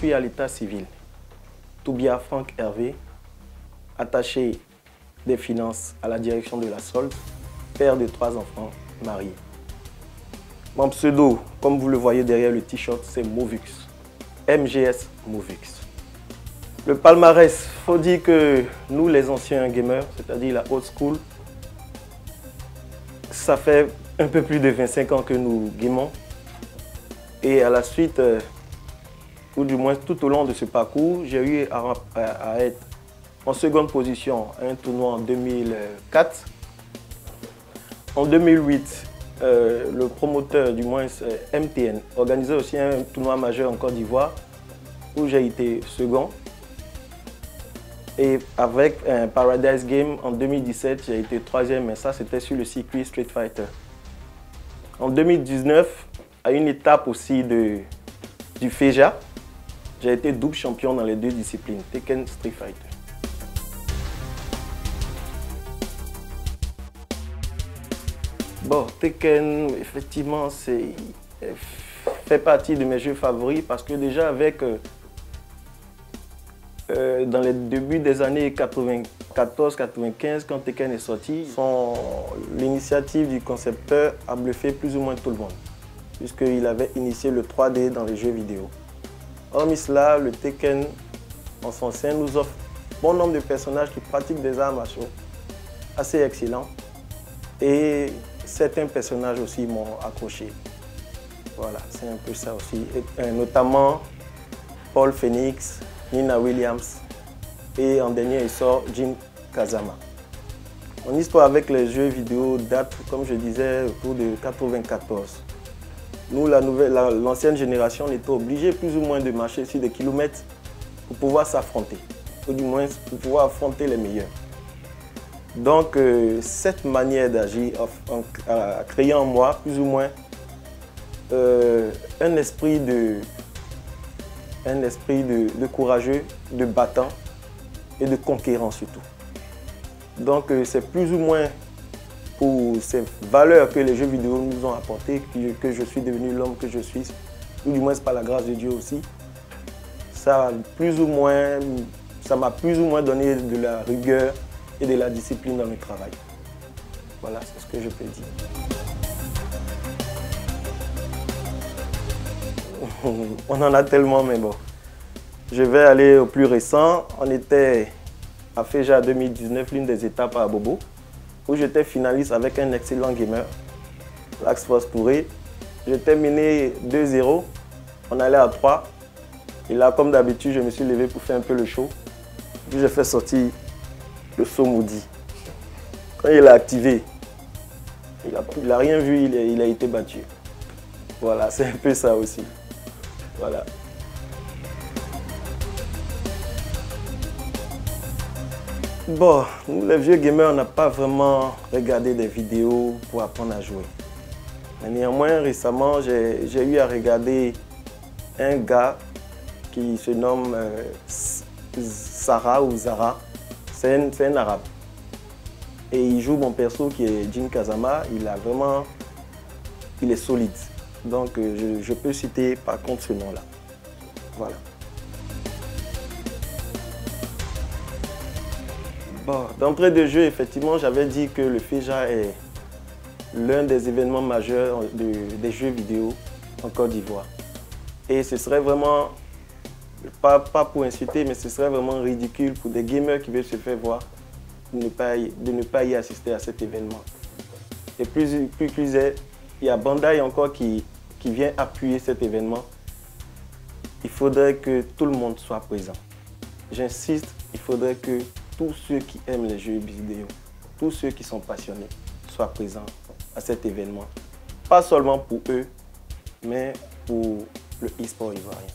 suis à l'état civil. Toubia Franck Hervé, attaché des finances à la direction de la solde, père de 3 enfants, marié. Mon pseudo, comme vous le voyez derrière le t-shirt, c'est Movux. MGS Movux. Le palmarès, il faut dire que nous, les anciens gamers, c'est-à-dire la old school, ça fait un peu plus de 25 ans que nous gamons. Et à la suite, ou du moins tout au long de ce parcours, j'ai eu à être en seconde position à un tournoi en 2004. En 2008, le promoteur, du moins MTN, organisait aussi un tournoi majeur en Côte d'Ivoire où j'ai été second. Et avec un Paradise Game en 2017, j'ai été 3e, mais ça c'était sur le circuit Street Fighter. En 2019, à une étape aussi du FEJA, j'ai été double champion dans les 2 disciplines, Tekken, Street Fighter. Bon, Tekken, effectivement, fait partie de mes jeux favoris parce que déjà avec, dans les débuts des années 94-95, quand Tekken est sorti, l'initiative du concepteur a bluffé plus ou moins tout le monde, puisqu'il avait initié le 3D dans les jeux vidéo. Hormis cela, le Tekken en son sein nous offre bon nombre de personnages qui pratiquent des arts martiaux assez excellents. Et certains personnages aussi m'ont accroché. Voilà, c'est un peu ça aussi. Et, notamment Paul Phoenix, Nina Williams et en dernier essor, Jin Kazama. Mon histoire avec les jeux vidéo date, comme je disais, autour de 1994. Nous, l'ancienne génération, on était obligés plus ou moins de marcher sur des kilomètres pour pouvoir s'affronter, ou du moins pour pouvoir affronter les meilleurs. Donc, cette manière d'agir a créé en moi plus ou moins un esprit de courageux, de battant et de conquérant surtout. Donc, c'est plus ou moins pour ces valeurs que les jeux vidéo nous ont apportées que je suis devenu l'homme que je suis, ou du moins c'est par la grâce de Dieu aussi. Ça m'a plus ou moins donné de la rigueur et de la discipline dans le travail. Voilà, c'est ce que je peux dire. On en a tellement, mais bon. Je vais aller au plus récent. On était à FEJA 2019, l'une des étapes à Bobo, où j'étais finaliste avec un excellent gamer, Lax Force Touré. J'étais mené 2-0, on allait à 3. Et là, comme d'habitude, je me suis levé pour faire un peu le show. Puis j'ai fait sortir le saut maudit. Quand il a activé, il n'a rien vu, il a été battu. Voilà, c'est un peu ça aussi. Voilà. Bon, nous les vieux gamers, on n'a pas vraiment regardé des vidéos pour apprendre à jouer. Mais néanmoins, récemment, j'ai eu à regarder un gars qui se nomme Sarah ou Zara. C'est un arabe. Et il joue mon perso qui est Jin Kazama. Il est solide. Donc je peux citer par contre ce nom-là. Voilà. Bon, d'entrée de jeu, effectivement, j'avais dit que le FEJA est l'un des événements majeurs des jeux vidéo en Côte d'Ivoire. Et ce serait vraiment, pas pour insulter, mais ce serait vraiment ridicule pour des gamers qui veulent se faire voir de ne pas y assister à cet événement. Et plus il y a Bandai encore qui vient appuyer cet événement. Il faudrait que tout le monde soit présent. J'insiste, il faudrait que tous ceux qui aiment les jeux vidéo, tous ceux qui sont passionnés, soient présents à cet événement. Pas seulement pour eux, mais pour le e-sport ivoirien.